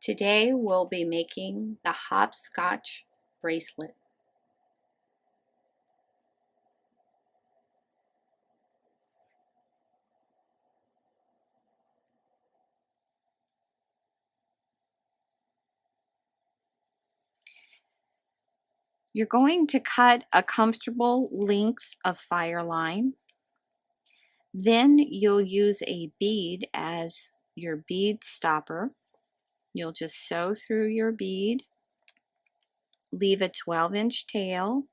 Today we'll be making the hopscotch bracelet. You're going to cut a comfortable length of fire line. Then you'll use a bead as your bead stopper. You'll just sew through your bead, leave a 12-inch tail,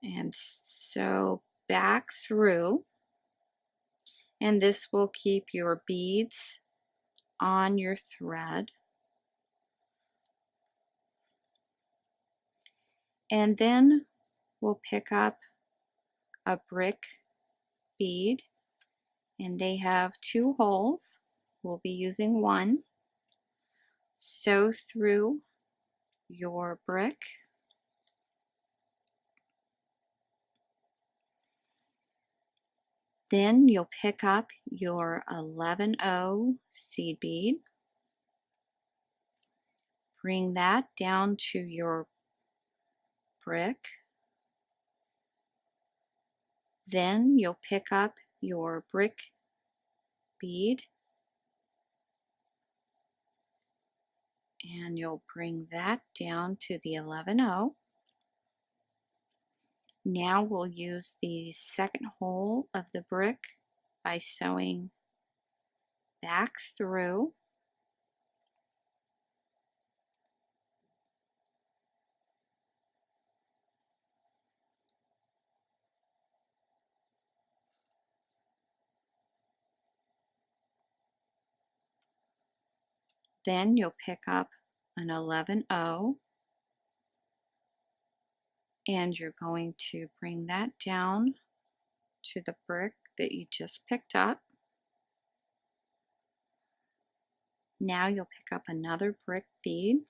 and sew back through. And this will keep your beads on your thread. And then we'll pick up a brick bead, and they have 2 holes. We'll be using one. Sew through your brick. Then you'll pick up your 11-0 seed bead. Bring that down to your brick. Then you'll pick up your brick bead and you'll bring that down to the 11-0. Now we'll use the second hole of the brick by sewing back through. Then you'll pick up an 11-0 and you're going to bring that down to the brick that you just picked up. Now you'll pick up another brick bead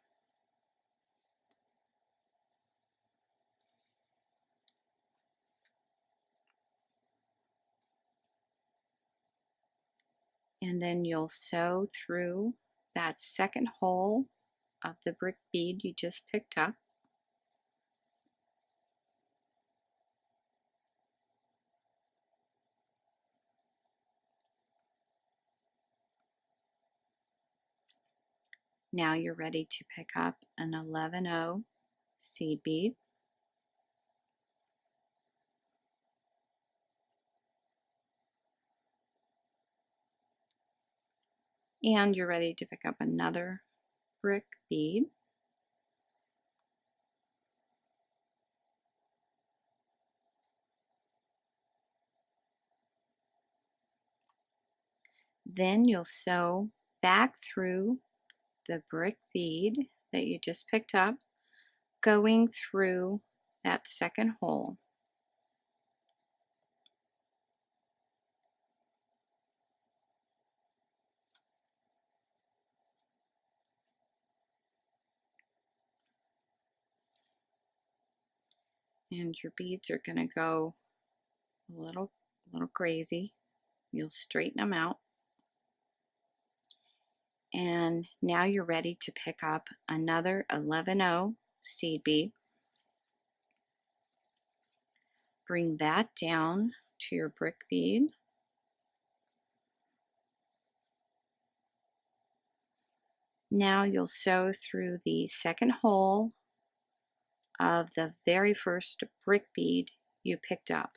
and then you'll sew through that second hole of the brick bead you just picked up. Now you're ready to pick up an 11-0 seed bead. And you're ready to pick up another brick bead. Then you'll sew back through the brick bead that you just picked up, going through that second hole. And your beads are going to go a little crazy. You'll straighten them out. And now you're ready to pick up another 11-0 seed bead. Bring that down to your brick bead. Now you'll sew through the second hole of the very first brick bead you picked up.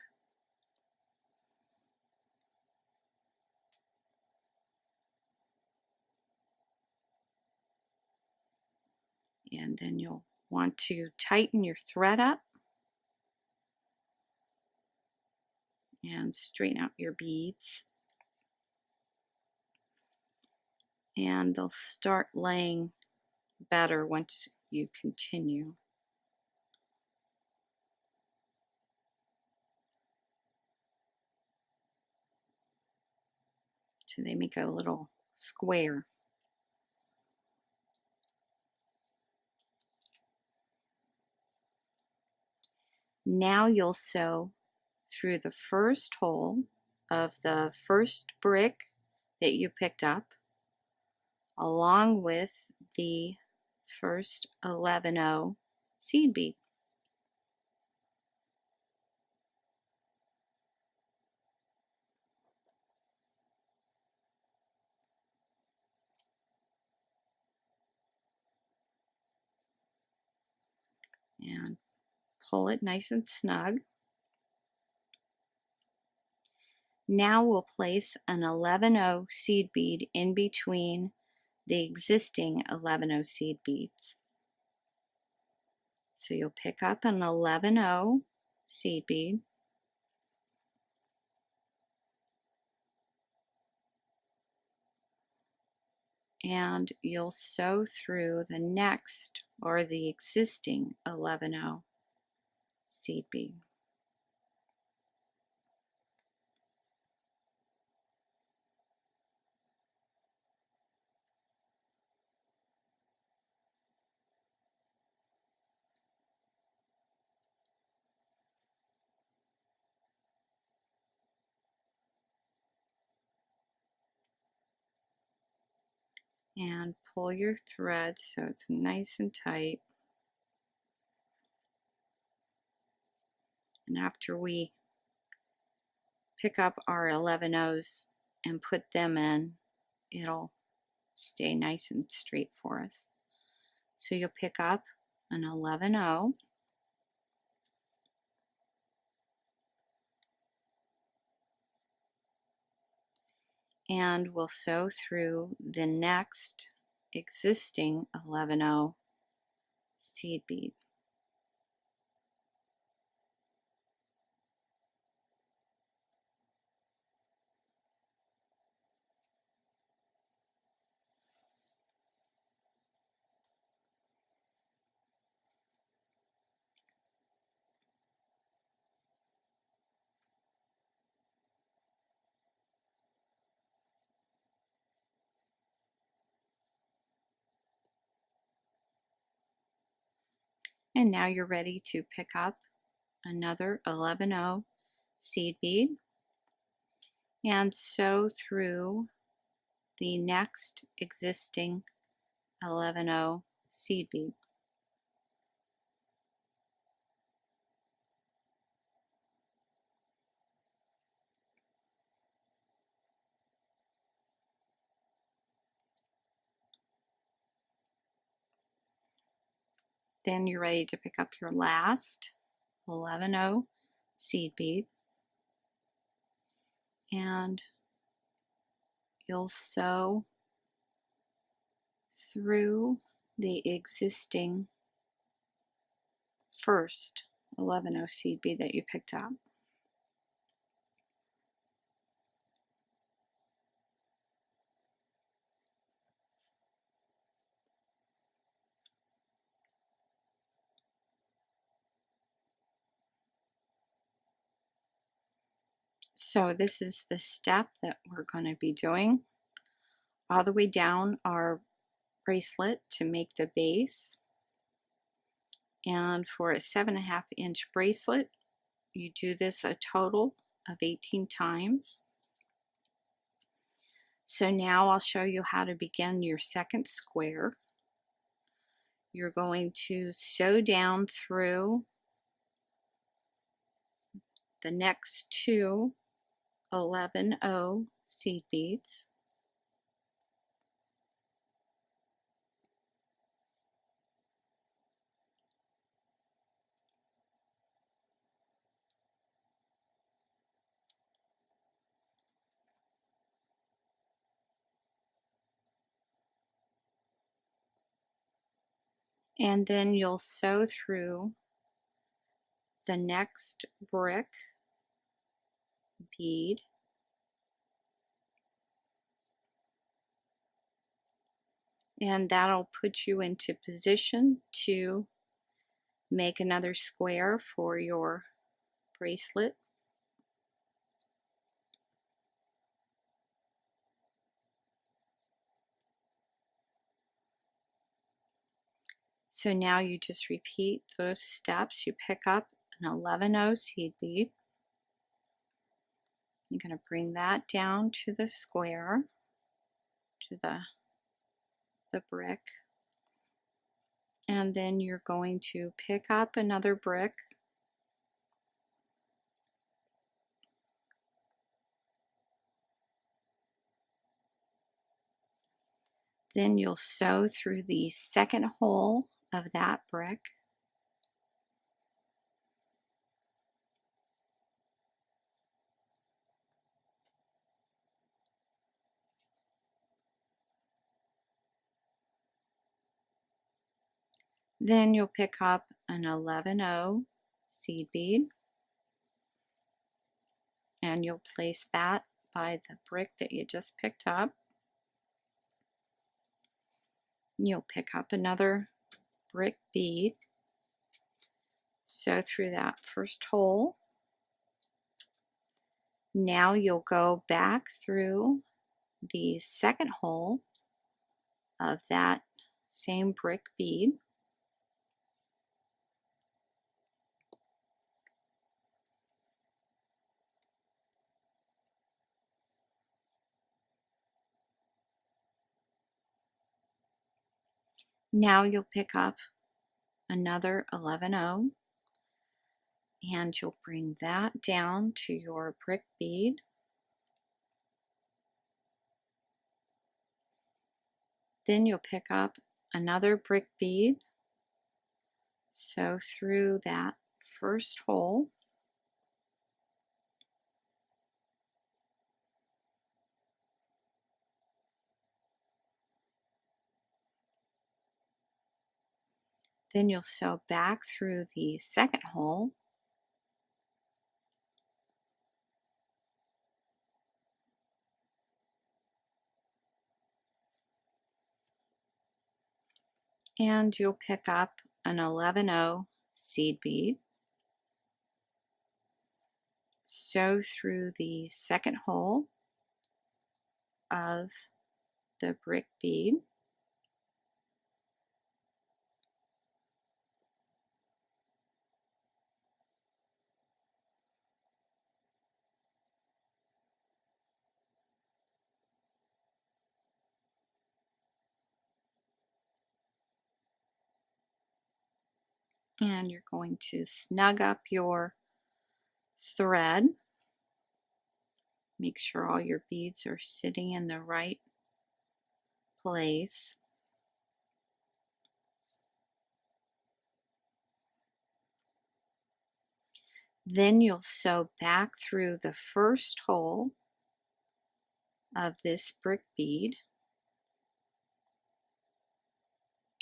And then you'll want to tighten your thread up and straighten out your beads. And they'll start laying better once you continue. So they make a little square. Now you'll sew through the first hole of the first brick that you picked up along with the first 11-0 seed bead. And pull it nice and snug. Now we'll place an 11-0 seed bead in between the existing 11-0 seed beads. So you'll pick up an 11-0 seed bead, and you'll sew through the next or the existing 11-0 seed bead. And pull your thread so it's nice and tight. And after we pick up our 11-0s and put them in, it'll stay nice and straight for us. So you'll pick up an 11-0, and we'll sew through the next existing 11-0 seed bead. And now you're ready to pick up another 11-0 seed bead and sew through the next existing 11-0 seed bead. Then you're ready to pick up your last 11-0 seed bead, and you'll sew through the existing first 11-0 seed bead that you picked up. So this is the step that we're going to be doing all the way down our bracelet to make the base. And for a 7.5-inch bracelet, you do this a total of 18 times. So now I'll show you how to begin your second square. You're going to sew down through the next two 11-0 seed beads. And then you'll sew through the next brick bead, and that'll put you into position to make another square for your bracelet. So now you just repeat those steps. You pick up an 11-0 seed bead. You're going to bring that down to the square, to the the brick. And then you're going to pick up another brick. Then you'll sew through the second hole of that brick. Then you'll pick up an 11-0 seed bead, and you'll place that by the brick that you just picked up. You'll pick up another brick bead, sew through that first hole. Now you'll go back through the second hole of that same brick bead. Now you'll pick up another 11-0 and you'll bring that down to your brick bead. Then you'll pick up another brick bead, sew through that first hole. Then you'll sew back through the second hole. And you'll pick up an 11-0 seed bead, sew through the second hole of the brick bead. And you're going to snug up your thread. Make sure all your beads are sitting in the right place. Then you'll sew back through the first hole of this brick bead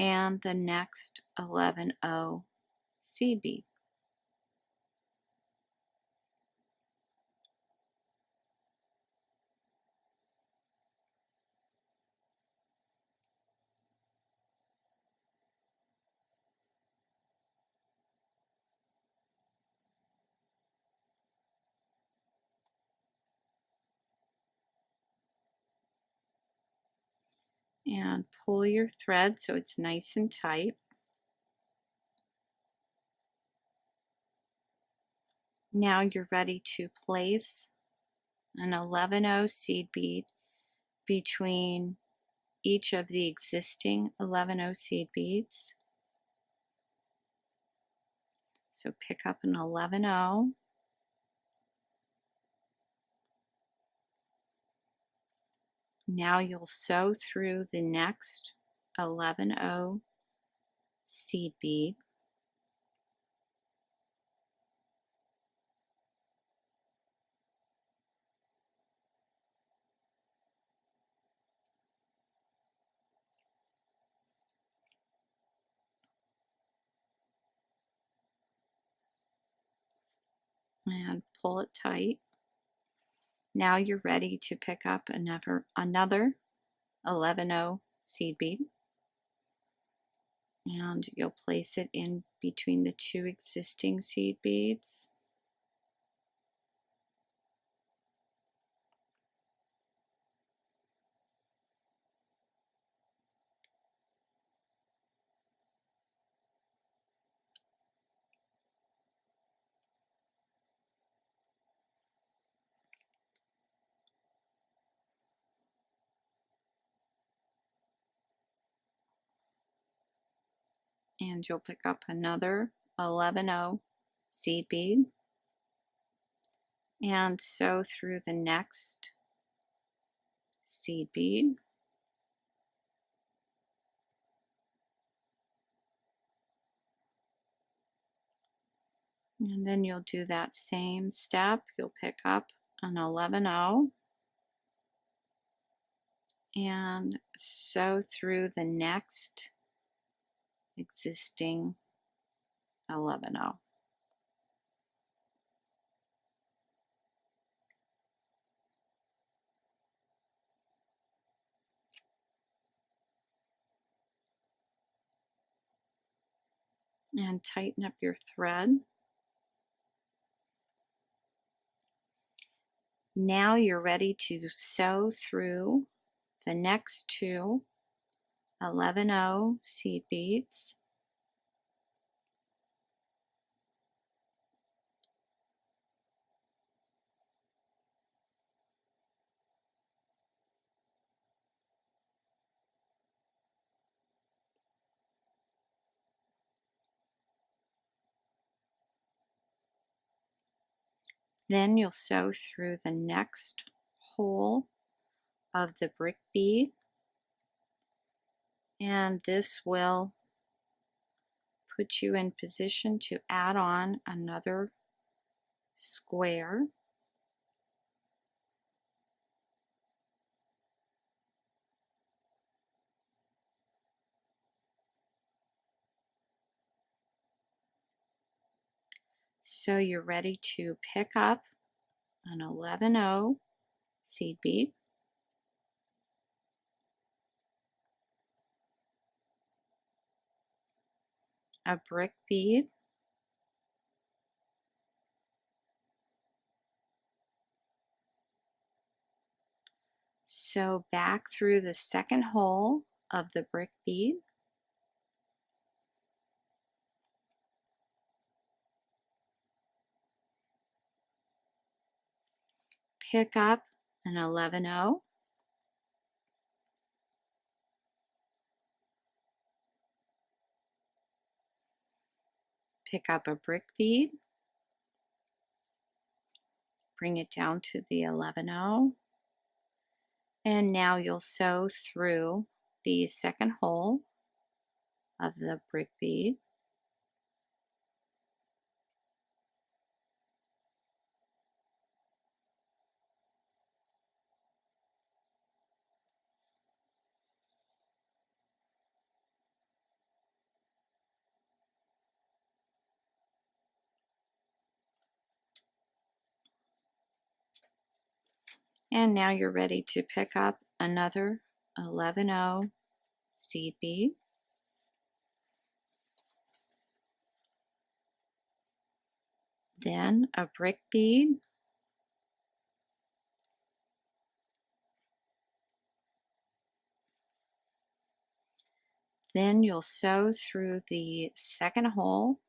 and the next 11-0 seed bead. And pull your thread so it's nice and tight. Now you're ready to place an 11-0 seed bead between each of the existing 11-0 seed beads. So pick up an 11-0. Now you'll sew through the next 11-0 seed bead. And pull it tight. Now you're ready to pick up another 11-0 seed bead, and you'll place it in between the two existing seed beads. and you'll pick up another 11-0 seed bead and sew through the next seed bead. And then you'll do that same step. You'll pick up an 11-0 and sew through the next existing 11-0. And tighten up your thread. Now you're ready to sew through the next two 11-0 seed beads. Then you'll sew through the next hole of the brick bead, and this will put you in position to add on another square. So you're ready to pick up an 11-0 seed bead, a brick bead, sew back through the second hole of the brick bead, pick up an 11-0, pick up a brick bead, bring it down to the 11-0, and now you'll sew through the second hole of the brick bead, and now you're ready to pick up another 11-0 seed bead, then a brick bead, then you'll sew through the second hole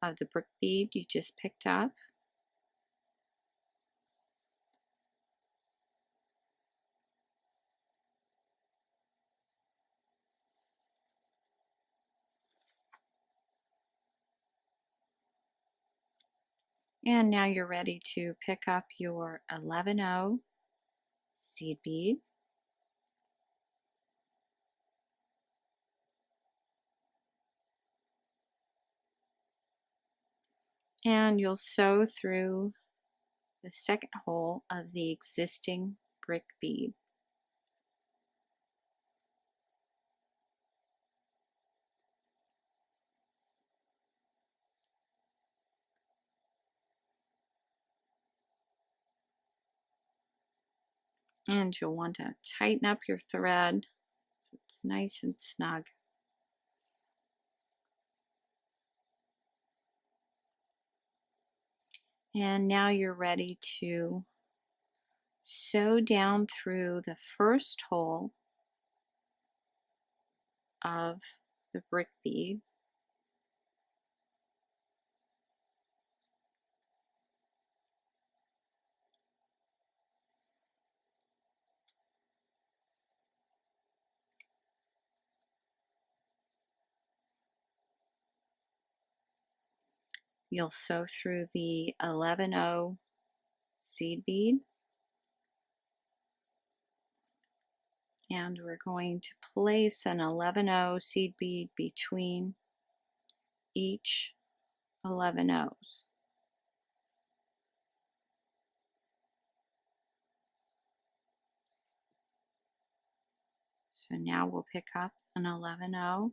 of the brick bead you just picked up, and now you're ready to pick up your 11-0 seed bead, and you'll sew through the second hole of the existing brick bead. And you'll want to tighten up your thread so it's nice and snug. And now you're ready to sew down through the first hole of the brick bead, You'll sew through the 11-0 seed bead, and we're going to place an 11-0 seed bead between each 11-0s. So now we'll pick up an 11-0,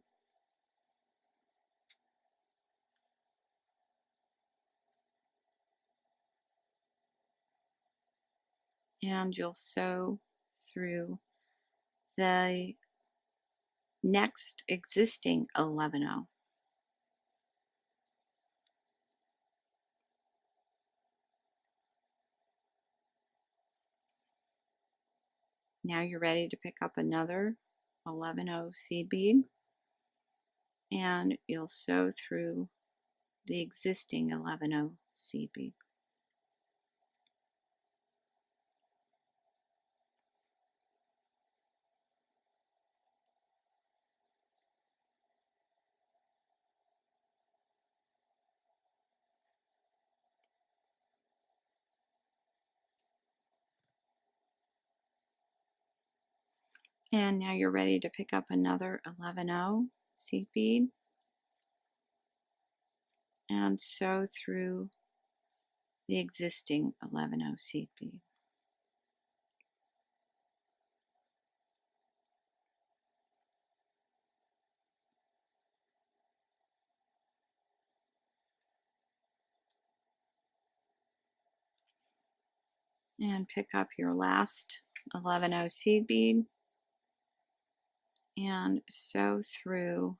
and you'll sew through the next existing 11-0. Now you're ready to pick up another 11-0 seed bead, and you'll sew through the existing 11-0 seed bead. And now you're ready to pick up another 11-0 seed bead and sew through the existing 11-0 seed bead. And pick up your last 11-0 seed bead and sew through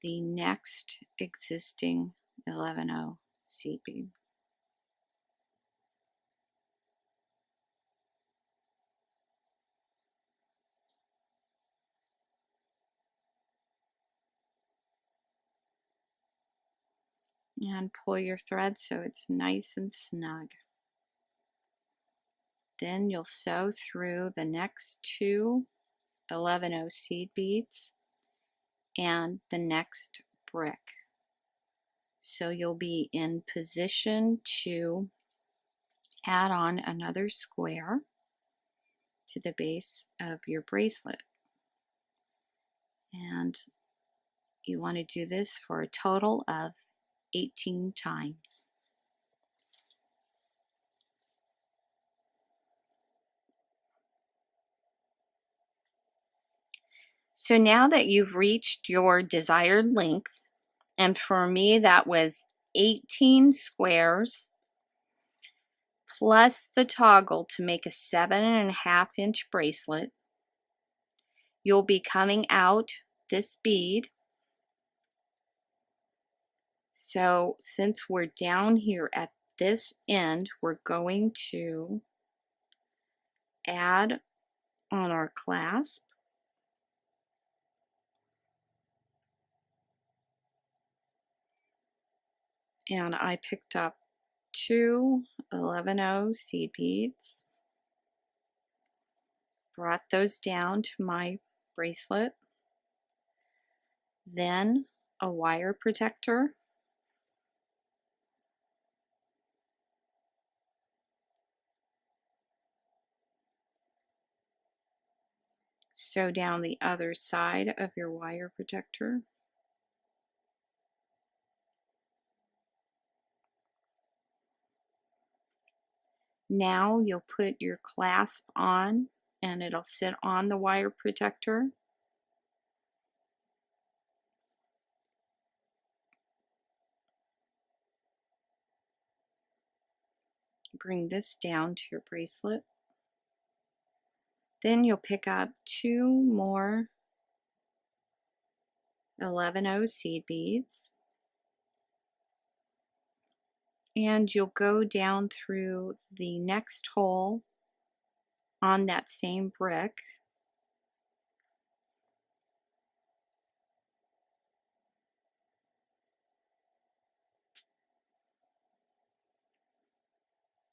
the next existing 11-0 seed bead. And pull your thread so it's nice and snug. Then you'll sew through the next two 11-0 seed beads and the next brick. So you'll be in position to add on another square to the base of your bracelet. And you want to do this for a total of 18 times. So now that you've reached your desired length, and for me that was 18 squares plus the toggle to make a 7.5-inch bracelet, you'll be coming out this bead. So since we're down here at this end, we're going to add on our clasp. And I picked up two 11-0 seed beads, brought those down to my bracelet, then a wire protector, sew down the other side of your wire protector, now you'll put your clasp on and it'll sit on the wire protector. Bring this down to your bracelet. Then you'll pick up two more 11-0 seed beads, and you'll go down through the next hole on that same brick,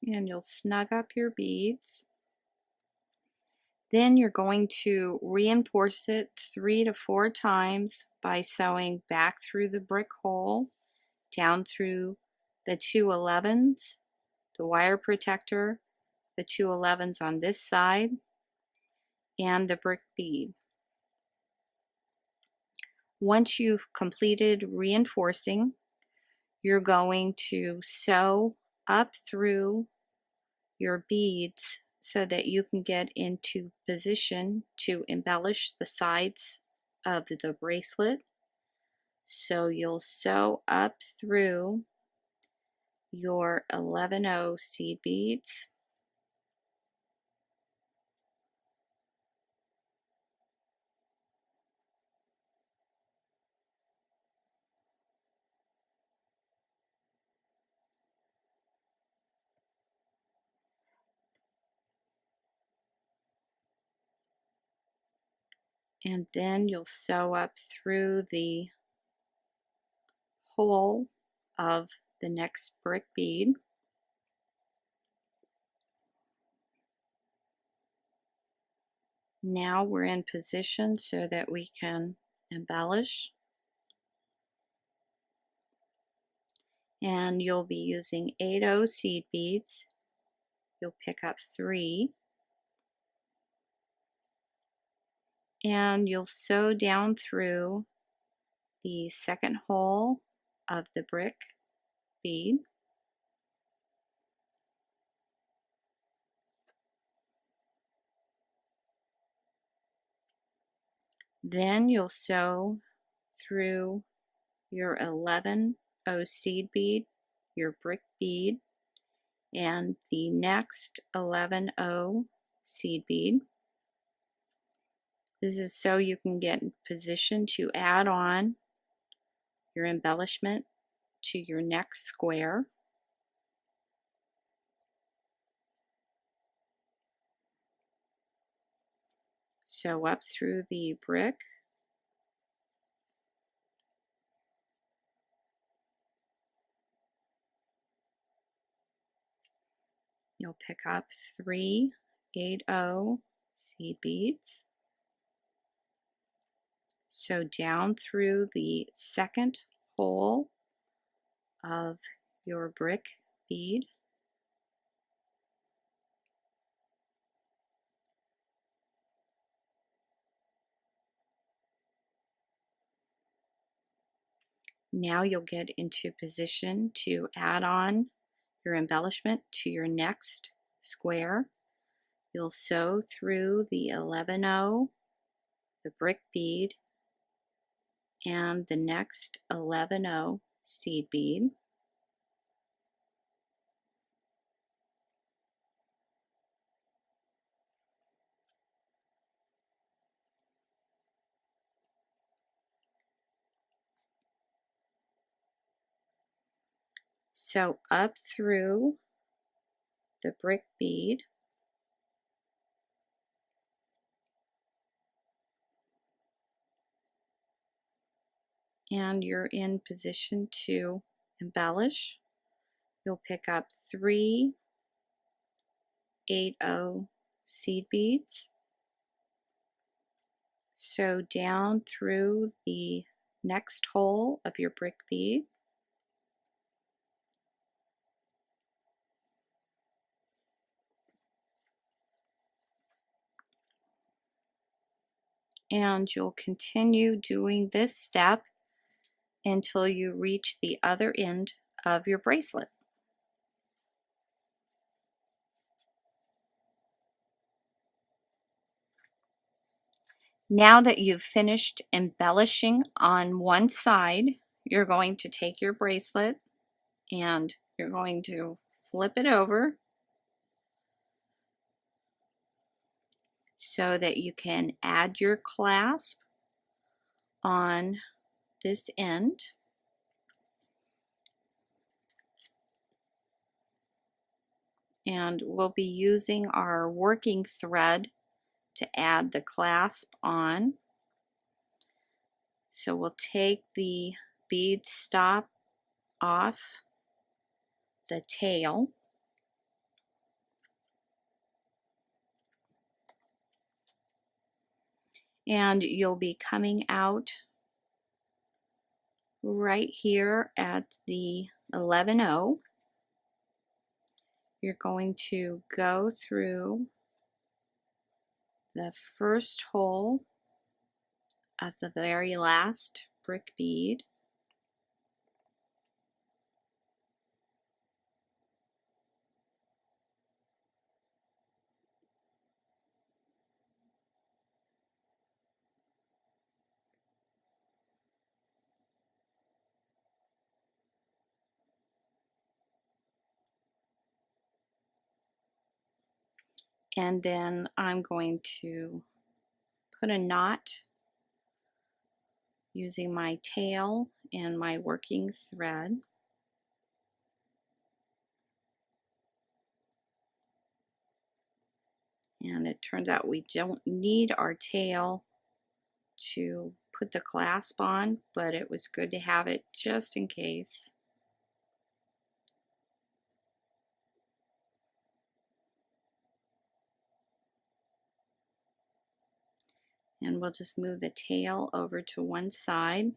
and you'll snug up your beads. Then you're going to reinforce it 3 to 4 times by sewing back through the brick hole down through the 2 11s, the wire protector, the 2 11s on this side, and the brick bead. Once you've completed reinforcing, you're going to sew up through your beads so that you can get into position to embellish the sides of the bracelet. So you'll sew up through your 11-0 seed beads, and then you'll sew up through the hole of the next brick bead. Now we're in position so that we can embellish, and you'll be using 8-0 seed beads. You'll pick up 3, and you'll sew down through the second hole of the brick bead. Then you'll sew through your 11-0 seed bead, your brick bead, and the next 11-0 seed bead. This is so you can get in position to add on your embellishment to your next square. Sew up through the brick. You'll pick up 3 8-0 seed beads. Sew down through the second hole of your brick bead. Now you'll get into position to add on your embellishment to your next square. You'll sew through the 11-0, the brick bead, and the next 11-0 seed bead. Sew up through the brick bead, and you're in position to embellish. You'll pick up 3 8-0 seed beads. Sew down through the next hole of your brick bead. And you'll continue doing this step until you reach the other end of your bracelet. Now that you've finished embellishing on one side, you're going to take your bracelet and you're going to flip it over so that you can add your clasp on this end. And we'll be using our working thread to add the clasp on. So we'll take the bead stop off the tail, and you'll be coming out right here at the 11-0, you're going to go through the first hole of the very last brick bead, and then I'm going to put a knot using my tail and my working thread. And it turns out we don't need our tail to put the clasp on, but it was good to have it just in case. And we'll just move the tail over to one side.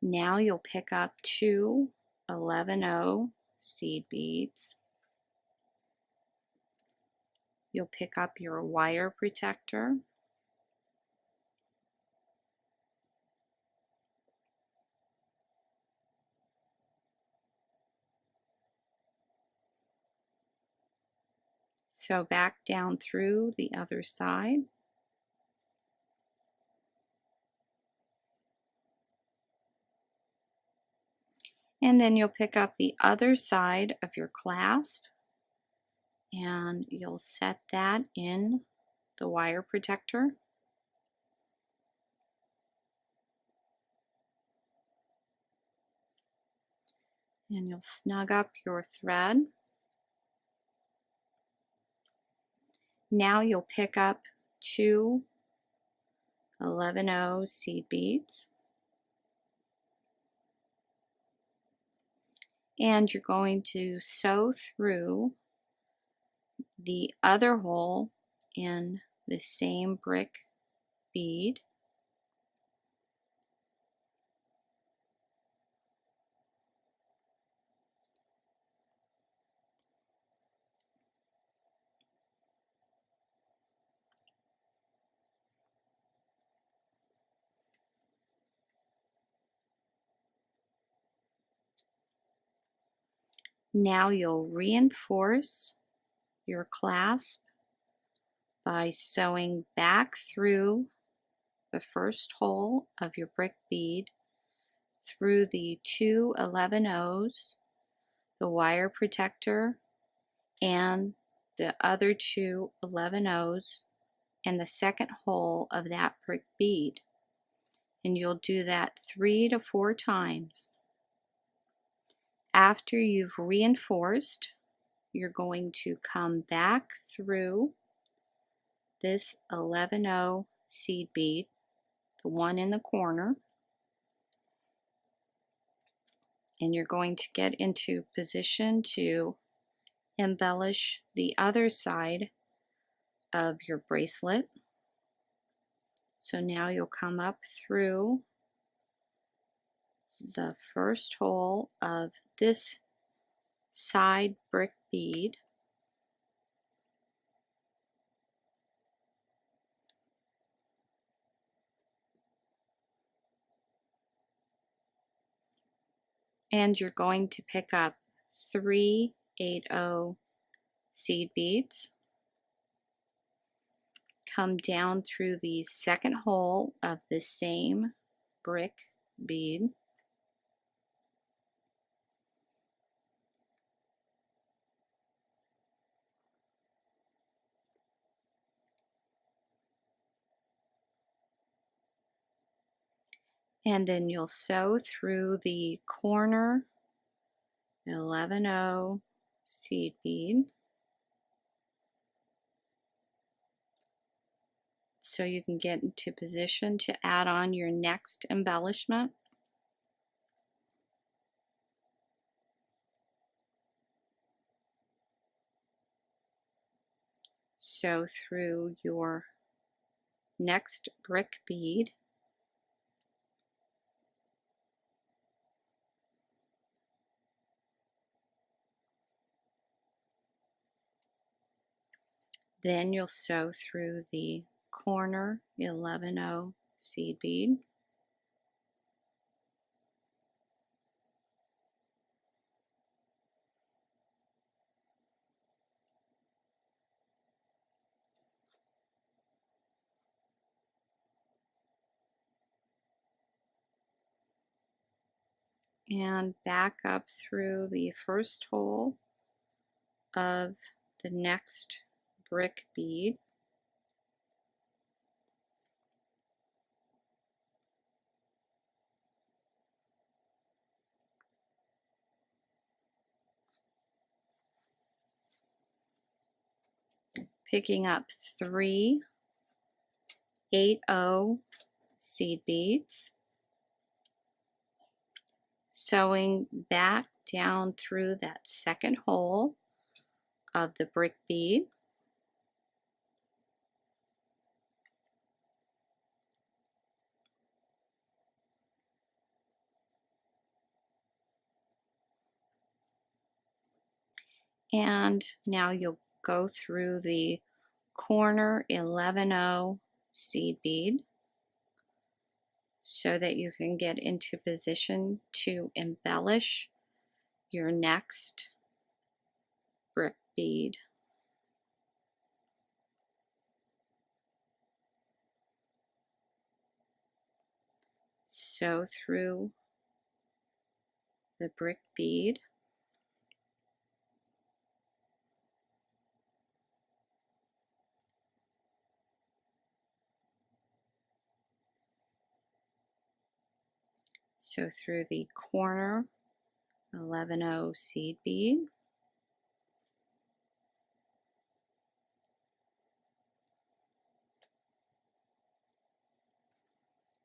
Now you'll pick up two 11-0 seed beads. You'll pick up your wire protector. Sew back down through the other side. And then you'll pick up the other side of your clasp and you'll set that in the wire protector. And you'll snug up your thread. Now you'll pick up two 11-0 seed beads. And you're going to sew through the other hole in the same brick bead. Now you'll reinforce your clasp by sewing back through the first hole of your brick bead, through the two 11-0s, the wire protector, and the other two 11-0s, and the second hole of that brick bead. And you'll do that 3 to 4 times. After you've reinforced, you're going to come back through this 11-0 seed bead, the one in the corner, and you're going to get into position to embellish the other side of your bracelet. So now you'll come up through the first hole of this side brick bead, and you're going to pick up 3 8-0 seed beads, come down through the second hole of the same brick bead, and then you'll sew through the corner 11-0 seed bead, so you can get into position to add on your next embellishment. Sew through your next brick bead, Then you'll sew through the corner 11-0 seed bead. And back up through the first hole of the next brick bead. Picking up 3 8-0 seed beads, sewing back down through that second hole of the brick bead, and now you'll go through the corner 11-0 seed bead so that you can get into position to embellish your next brick bead. Sew through the brick bead, sew through the corner 11-0 seed bead,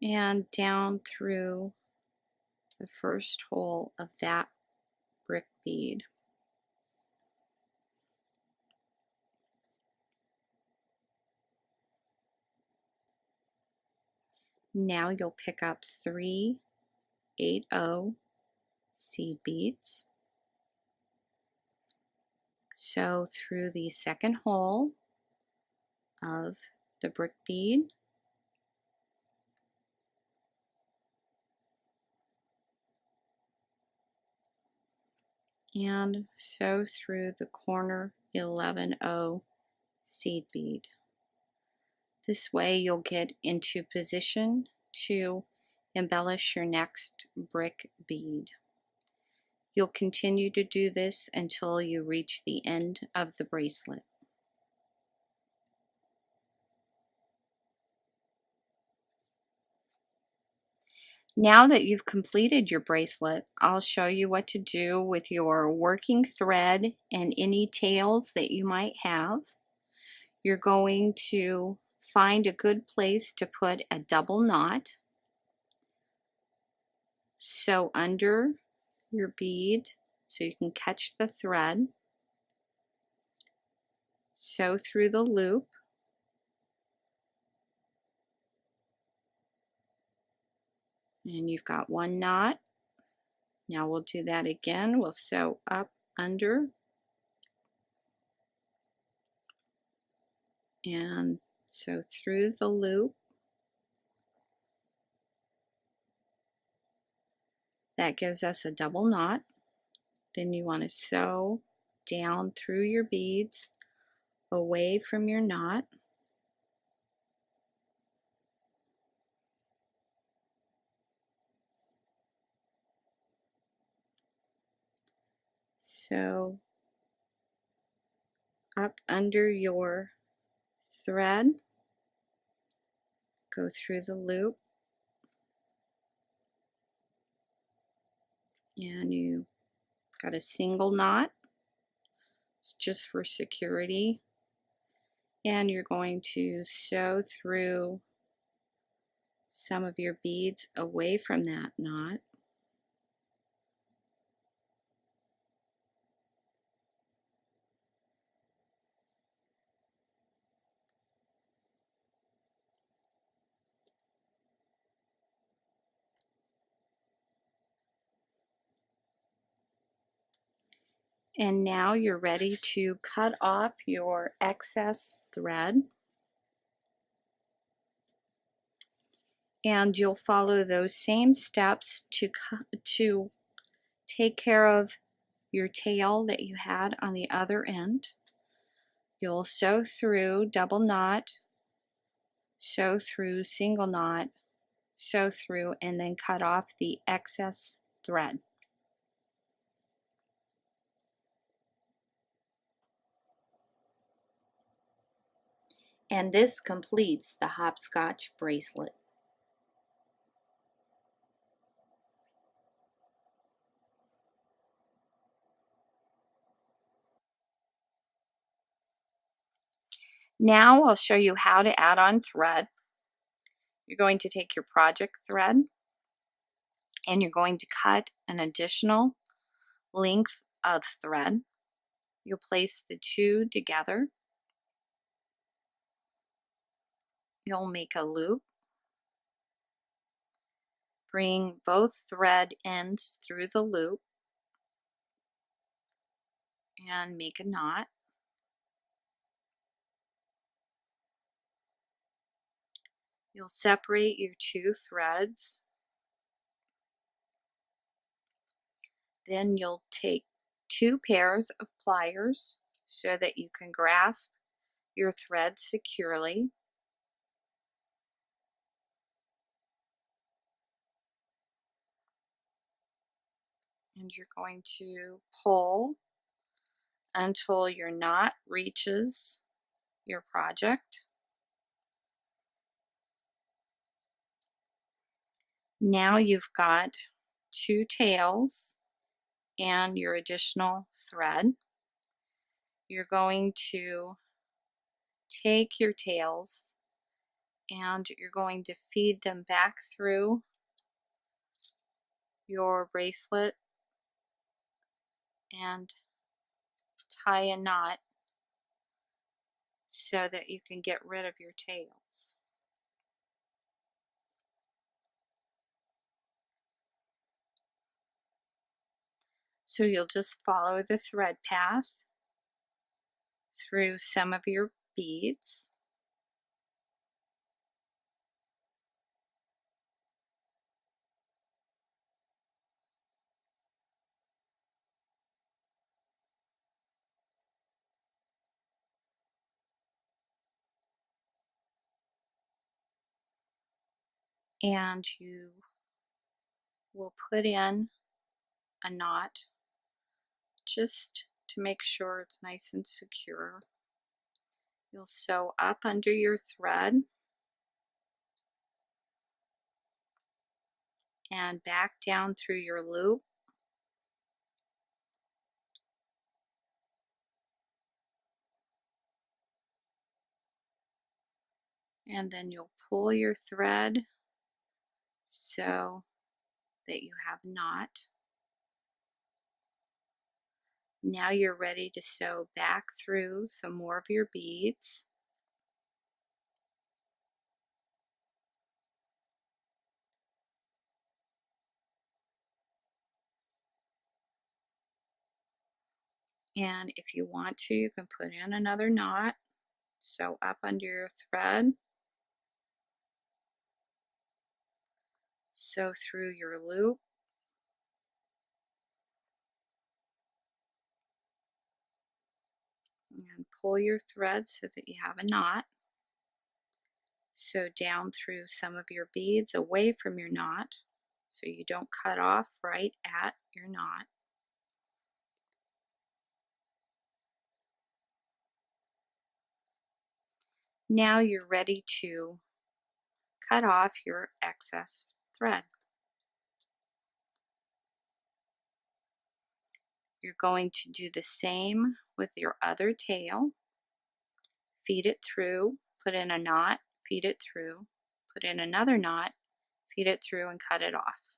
and down through the first hole of that brick bead. Now you'll pick up 3 8-0 seed beads, sew through the second hole of the brick bead, and sew through the corner 11-0 seed bead. This way you'll get into position to embellish your next brick bead. You'll continue to do this until you reach the end of the bracelet. Now that you've completed your bracelet, I'll show you what to do with your working thread and any tails that you might have. You're going to find a good place to put a double knot. Sew under your bead so you can catch the thread. Sew through the loop. And you've got one knot. Now we'll do that again. We'll sew up under and sew through the loop. That gives us a double knot. Then you want to sew down through your beads away from your knot. Sew up under your thread, go through the loop, and you got a single knot. It's just for security. And you're going to sew through some of your beads away from that knot. And now you're ready to cut off your excess thread. And you'll follow those same steps to take care of your tail that you had on the other end. You'll sew through double knot, sew through single knot, sew through, and then cut off the excess thread. And this completes the hopscotch bracelet. Now I'll show you how to add on thread. You're going to take your project thread and you're going to cut an additional length of thread. You'll place the two together. You'll make a loop. Bring both thread ends through the loop and make a knot. You'll separate your two threads. Then you'll take two pairs of pliers so that you can grasp your thread securely. And you're going to pull until your knot reaches your project. Now you've got two tails and your additional thread. You're going to take your tails and you're going to feed them back through your bracelet and tie a knot so that you can get rid of your tails. So you'll just follow the thread path through some of your beads. And you will put in a knot just to make sure it's nice and secure. You'll sew up under your thread and back down through your loop. And then you'll pull your thread so that you have a knot. Now you're ready to sew back through some more of your beads. And if you want to, you can put in another knot. Sew up under your thread. Sew through your loop. And pull your thread so that you have a knot. Sew down through some of your beads away from your knot so you don't cut off right at your knot. Now you're ready to cut off your excess thread. You're going to do the same with your other tail. Feed it through, put in a knot, feed it through, put in another knot, feed it through, and cut it off.